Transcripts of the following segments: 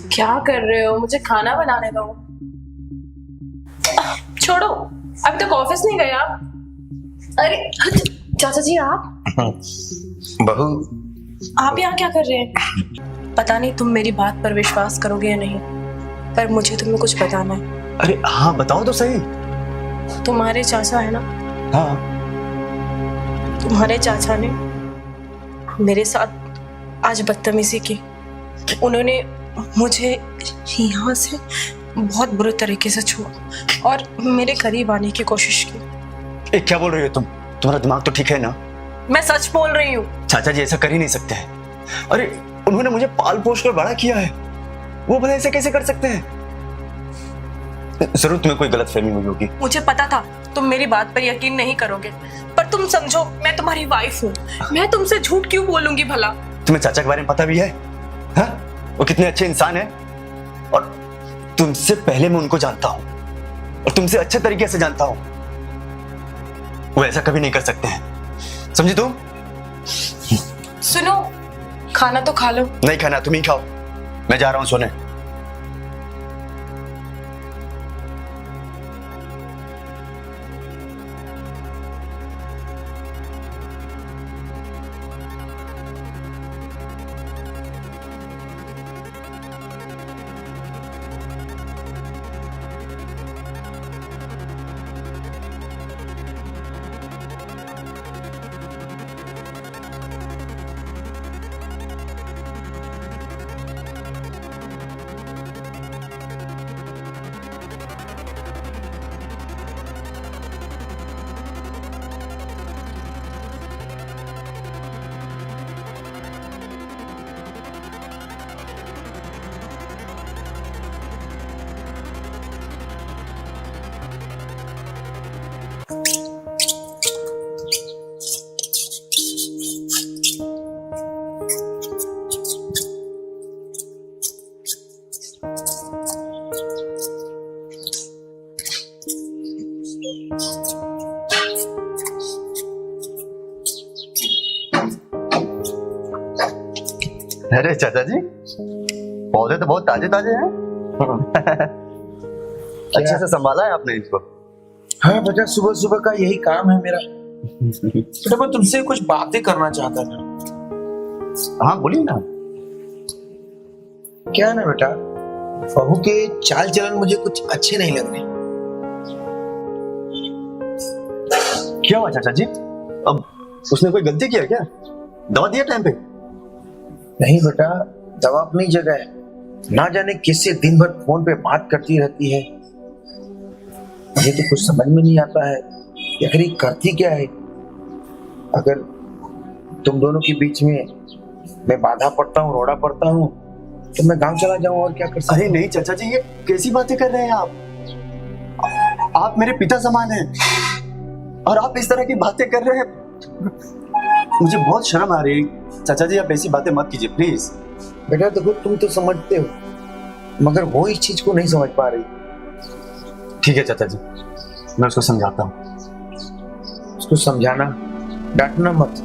क्या कर रहे हो? मुझे खाना बनाने दो। छोड़ो, अभी तक ऑफिस नहीं गए आप? अरे चाचा जी, आप बहू, आप यहाँ क्या कर रहे हैं? पता नहीं तुम मेरी बात पर विश्वास करोगे या नहीं, पर मुझे तुम्हें कुछ बताना है। अरे हाँ बताओ तो सही। तुम्हारे चाचा है ना, हाँ। तुम्हारे चाचा ने मेरे साथ आज बदतमीजी की। उन्होंने मुझे यहाँ से बहुत बुरे तरीके से छुआ और मेरे करीब आने की कोशिश की। क्या बोल रही हो तुम? तुम्हारा दिमाग तो ठीक है ना? मैं सच बोल रही हूँ। चाचा जी ऐसा कर ही नहीं सकते हैं। अरे उन्होंने मुझे पाल पोस कर बड़ा किया है, वो भला ऐसे कैसे कर सकते हैं? जरूर तुम्हें कोई गलत फहमी हुई होगी। मुझे पता था तुम मेरी बात पर यकीन नहीं करोगे, पर तुम समझो मैं तुम्हारी वाइफ हूँ। मैं तुमसे झूठ क्यों बोलूंगी भला? तुम्हें चाचा के बारे में पता भी है? हाँ? वो कितने अच्छे इंसान है, और तुमसे पहले मैं उनको जानता हूँ और तुमसे अच्छे तरीके से जानता हूँ। वो ऐसा कभी नहीं कर सकते हैं, समझी तुम? सुनो, खाना तो खा लो। नहीं खाना, तुम ही खाओ, मैं जा रहा हूँ सोने। अरे चाचा जी, पौधे तो बहुत ताजे ताजे हैं। अच्छे से संभाला है आपने इसको। हाँ बेटा, सुबह सुबह का यही काम है मेरा। बेटा मैं तुमसे कुछ बातें करना चाहता था। हाँ बोलिए ना। क्या ना बेटा, बहू के चाल चलन मुझे कुछ अच्छे नहीं लग रहे। क्या हुआ चाचा जी? अब उसने कोई गलती किया क्या? दवा दिया टाइम पे? नहीं बेटा, दवा अपनी जगह है। ना जाने किससे दिन भर फोन पे बात करती रहती है। मुझे तो कुछ समझ में नहीं आता है आखिर ये करती क्या है। अगर तुम दोनों के बीच में मैं बाधा पड़ता हूँ, रोड़ा पड़ता हूँ, तो मैं गांव चला जाऊं और क्या कर सकता हूं? अरे नहीं चाचा जी, ये कैसी बातें कर रहे हैं आप मेरे पिता समान हैं और आप इस तरह की बातें कर रहे हैं। मुझे बहुत शर्म आ रही है। चाचा जी आप ऐसी बातें मत कीजिए प्लीज। बेटा देखो, तुम तो समझते हो मगर वो इस चीज को नहीं समझ पा रही। ठीक है चाचा जी, मैं उसको समझाता हूँ। उसको समझाना, डांटना मत।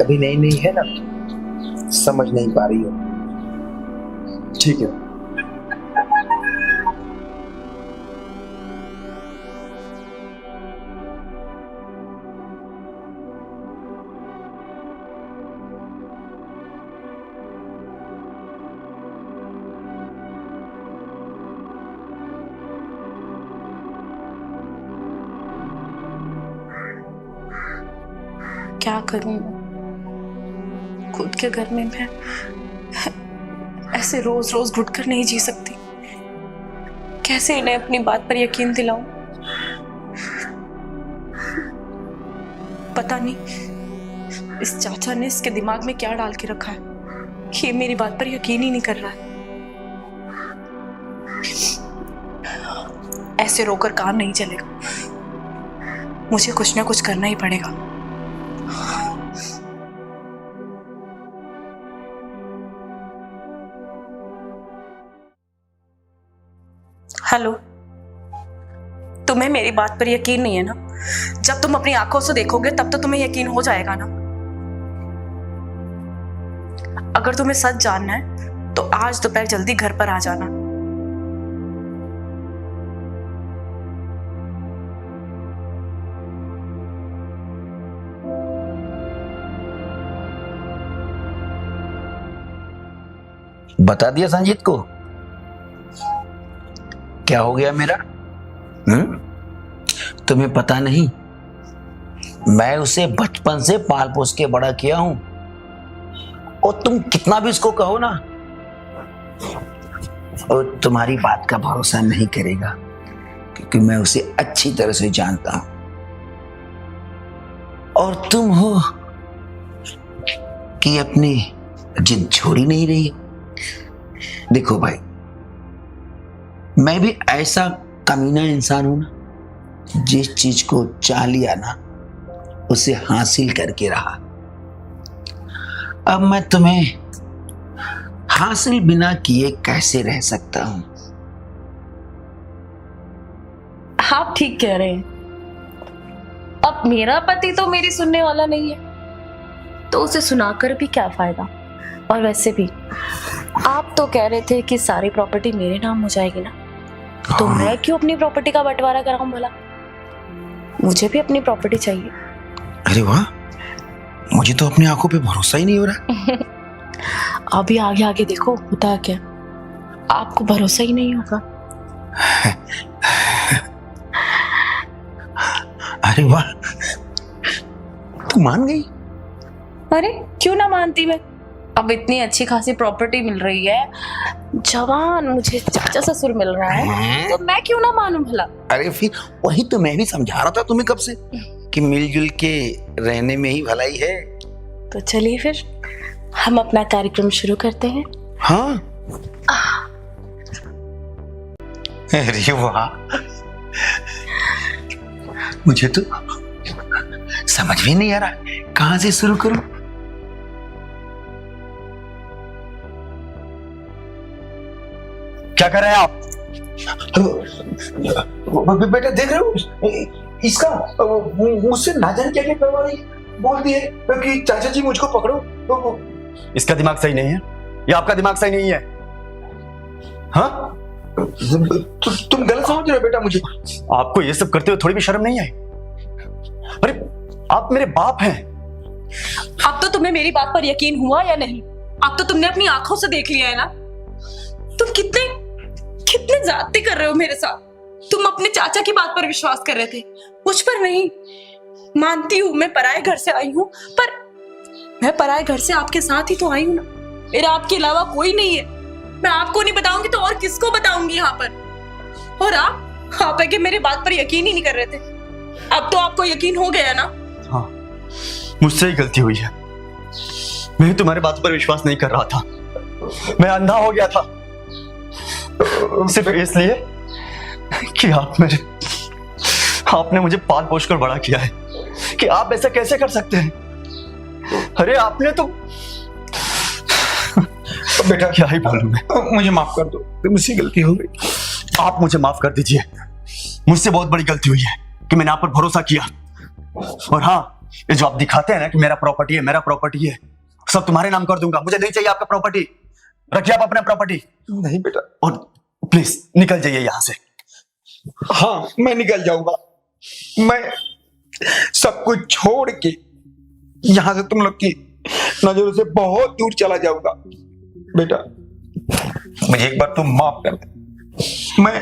अभी नई नई है ना, समझ नहीं पा रही हो। ठीक है। क्या करूं? खुद के घर में मैं ऐसे रोज रोज घुटकर नहीं जी सकती। कैसे इन्हें अपनी बात पर यकीन दिलाऊं? पता नहीं इस चाचा ने इसके दिमाग में क्या डाल के रखा है कि ये मेरी बात पर यकीन ही नहीं कर रहा है। ऐसे रोकर काम नहीं चलेगा, मुझे कुछ ना कुछ करना ही पड़ेगा। हेलो, तुम्हें मेरी बात पर यकीन नहीं है ना? जब तुम अपनी आंखों से देखोगे तब तो तुम्हें यकीन हो जाएगा ना। अगर तुम्हें सच जानना है तो आज दोपहर जल्दी घर पर आ जाना। बता दिया संजीत को क्या हो गया मेरा? तुम्हें पता नहीं, मैं उसे बचपन से पाल पोस के बड़ा किया हूं, और तुम कितना भी उसको कहो ना, और तुम्हारी बात का भरोसा नहीं करेगा, क्योंकि मैं उसे अच्छी तरह से जानता हूं। और तुम हो कि अपनी जिद छोड़ ही नहीं रही। देखो भाई, मैं भी ऐसा कमीना इंसान हूं ना, जिस चीज को चाह लिया ना उसे हासिल करके रहा। अब मैं तुम्हें हासिल बिना किए कैसे रह सकता हूं? आप ठीक कह रहे हैं। अब मेरा पति तो मेरी सुनने वाला नहीं है, तो उसे सुनाकर भी क्या फायदा। और वैसे भी आप तो कह रहे थे कि सारी प्रॉपर्टी मेरे नाम हो जाएगी ना, तो मैं क्यों अपनी प्रॉपर्टी का बंटवारा कराऊं भला? मुझे भी अपनी प्रॉपर्टी चाहिए। अरे वाह, मुझे तो अपनी आंखों पे भरोसा ही नहीं हो रहा। अभी आगे आगे देखो होता है क्या, आपको भरोसा ही नहीं होगा। अरे वाह, तू मान गई? अरे क्यों ना मानती मैं। अब इतनी अच्छी खासी प्रॉपर्टी मिल रही है, जवान मुझे चाचा ससुर मिल रहा है, तो मैं क्यों ना मानूं भला। अरे फिर वही तो मैं भी समझा रहा था तुम्हें कब से कि मिलजुल के रहने में ही भलाई है। तो चलिए फिर हम अपना कार्यक्रम शुरू करते हैं। हाँ, अरे वाह, मुझे तो समझ भी नहीं आ रहा कहां से शुरू करूं। क्या कर रहे हैं आप? बेटा देख रहे हो, इसका मुझसे ना जाने क्या क्या करवा रही है। बोल दिए कि चाचा जी मुझको पकड़ो। इसका दिमाग सही नहीं है या आपका दिमाग सही नहीं है? हाँ, तुम गलत समझ रहे हो बेटा मुझे। आपको ये सब करते हुए थोड़ी भी शर्म नहीं आई? अरे आप मेरे बाप हैं। अब तो तुम्हें मेरी बात पर यकीन हुआ या नहीं? अब तो तुमने अपनी आंखों से देख लिया है ना। तुम कितने ज्यादती कर रहे हो मेरे साथ। तुम अपने चाचा की बात पर विश्वास कर रहे थे, मुझ पर नहीं। मानती हूँ मैं पराये घर से आई हूँ, पर मैं पराये घर से आपके साथ ही तो आई हूँ ना। मेरा आपके अलावा कोई नहीं है। मैं आपको नहीं बताऊंगी तो और किसको बताऊंगी यहाँ पर? और आप है कि मेरी बात पर यकीन ही नहीं कर रहे थे। अब तो आपको यकीन हो गया ना। हाँ, मुझसे ही गलती हुई है। मैं तुम्हारे बातों पर विश्वास नहीं कर रहा था। मैं अंधा हो गया था, सिर्फ इसलिए कि आपने मुझे पाल पोस कर बड़ा किया है। कि आप ऐसा कैसे कर सकते हैं? अरे आपने तो बेटा क्या ही बोलूं मैं। मुझे माफ कर दो, मुझसे गलती हो गई। आप मुझे माफ कर दीजिए। मुझसे बहुत बड़ी गलती हुई है कि मैंने आप पर भरोसा किया। और हाँ, ये जो आप दिखाते हैं ना कि मेरा प्रॉपर्टी है, सब तुम्हारे नाम कर दूंगा। मुझे नहीं चाहिए आपका प्रॉपर्टी। रखिए आप अपना प्रॉपर्टी। नहीं बेटा, और प्लीज निकल जाइए यहां से। हाँ, मैं निकल जाऊंगा। मैं सब कुछ छोड़ के यहां से तुम लोग की नजरों से बहुत दूर चला जाऊंगा। बेटा, मुझे एक बार तुम माफ कर दे। मैं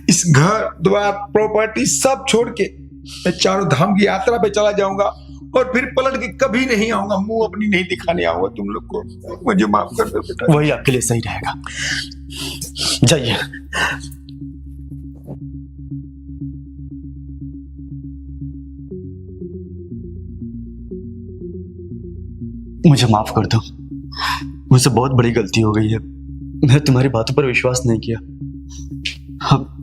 इस घर द्वार प्रॉपर्टी सब छोड़ के मैं चारों धाम की यात्रा पे चला जाऊंगा, और फिर पलट के कभी नहीं आऊंगा, मुंह अपनी नहीं दिखाने आऊंगा तुम लोग को। मुझे माफ कर दो बेटा। वही आपके लिए सही रहेगा। जाइए। मुझे माफ कर दो, मुझसे बहुत बड़ी गलती हो गई है। मैं तुम्हारी बातों पर विश्वास नहीं किया। अब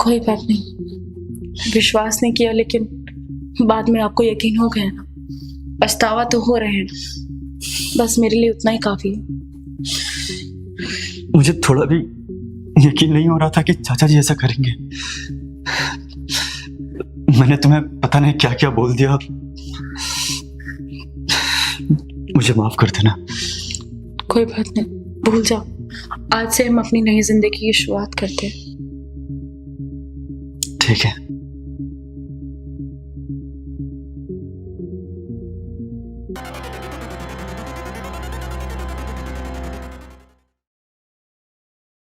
कोई बात नहीं, विश्वास नहीं किया, लेकिन बाद में आपको यकीन हो गया ना। पछतावा तो हो रहे हैं, बस मेरे लिए उतना ही काफी है। मुझे थोड़ा भी यकीन नहीं हो रहा था कि चाचा जी ऐसा करेंगे। मैंने तुम्हें पता नहीं क्या क्या बोल दिया। मुझे माफ कर देना। कोई बात नहीं, भूल जाओ। आज से हम अपनी नई जिंदगी की शुरुआत करते हैं। ठीक है।